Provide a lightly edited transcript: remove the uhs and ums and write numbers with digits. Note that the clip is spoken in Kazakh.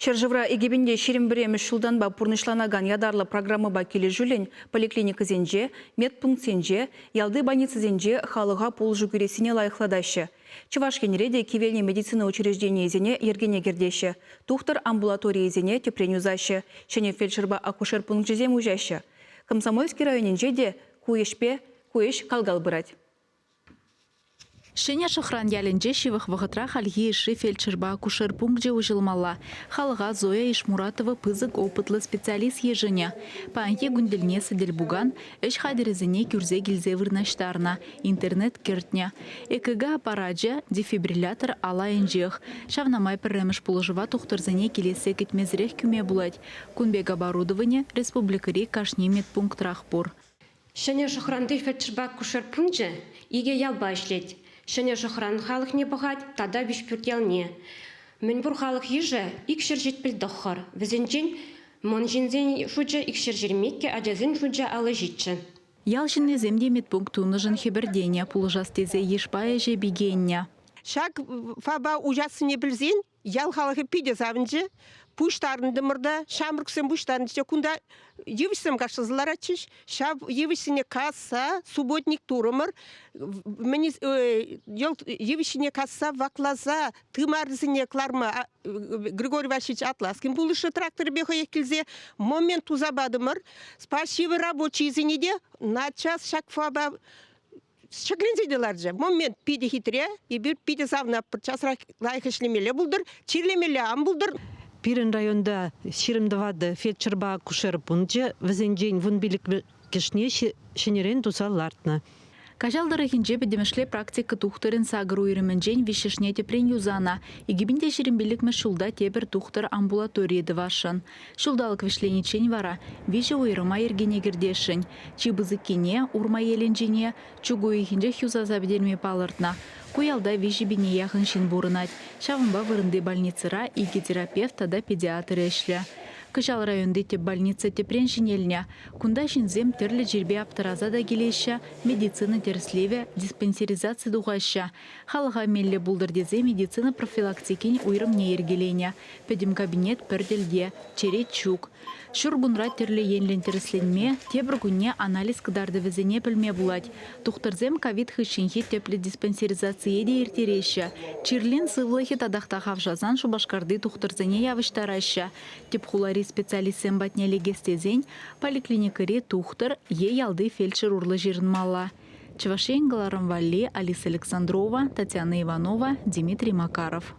Чаржывра егебінде шерембіреміш шулданба пурнышланаган ядарлы программаба келі жүлін поликлиника зенже, медпункт зенже, ялды больница зенже халыға пол жүгіресіне лайықладашы. Чувашкенреде кивельне медицина учреждение зене ергене гердеші, тухтар амбулатория зене тепренюзашы, шене фельдшерба акушер пункт жезем ужашы. Комсомольский районен жеде куеш калгал бырать. Шеня шохран ялінже шивых вағытра халги іші фельдшерба акушер пункт ужылмалла. Халыға Зоя Ишмуратова пызык опытлы специалист ежіне. Паанке гүнделіне сәдел буган, үш хадерізіне күрзе гілзе вырнаштарына, интернет кертня. ЭКГ аппараджа дефибриллятор ала енжех. Шавнамай пірреміш пулыжыва тұқтырзіне келесі кетмезірек күме булать. Кунбек оборудование республикари кашни медпункт рахпур. Шеня шохранды фельдшерба акушер пункт иге ялба ішлет. Шене жохран халық не бағад, тада бішпүртелне. Мен бұр халық ежі икшір жетпіл доққар. Візінжен мұн жинзен шуджа икшір жермекке аджазын шуджа алы жетші. Ялшынны земде медпункт туныжын хебердене пулыжастезе ешпая же бигенне. Шак фаба ужасыне білзен, ял халықы пиде завынжы, пуштарынды мұрда, шамырксен пуштарынды кунда евішсем қашызылар атшыш, шаб евішсіне касса, субботник турымыр, евішсіне касса ваклаза, тымарызыне кларма Григорий Васильевич Атласкин булышы трактор беха екілзе, момент узабадымыр, спасибо рабочий зенеде, на час шак фаба шагрензейділер же. Момент пиде хитре, и бір пиде завна час лайық ішлемелі бұлдыр, чирлемелі ам бұлдыр. Пирен районда ширимдавады фельдшерба акушер пункте візенжен вунбилік кешне шенерен тусаллартна. Кажалдары хинже бедемешле практика тухтырын сагыру иріменжен вишешне тепрен юзана. Егибінде шерембелік шулда тепер тухтыр амбулаторияды вашын. Шулдалық вишленичен вара, виші ойрыма ергене гердешін. Чибызыкене, урма еленжене, чугуы хинже хюзаза бедерме палыртна. Куялда виші біне яхын шин бурынат. Шавынба вырынды больницыра иги терапевт тада педиатр эшлі. Кышал районды теп больница тепрен шинельня. Кунда шинзем терлі жербе аптаразада келеші, медицина терслеве, диспансеризация дуғашы. Халыға мелле булдырдезе медицина профилактикен уйрым не ергелене. Педим кабинет перделде, черет чук. Шурбунра терлі енлен терсленме, тебір күнне анализ кыдарды візене пілме булать. Тухтырзем ковид хышинхи теплі диспансеризация де ертереші. Чирлен сывлыхи тадақта хавжазан шубашкарды тухтырзене явыштарашы. Тепхулари специалистен батнелі гестезен, поликлиникари тухтыр е ялды фельдшер урлы жирнмала. Чевашен Галарам Валли, Алиса Александрова, Татьяна Иванова, Дмитрий Макаров.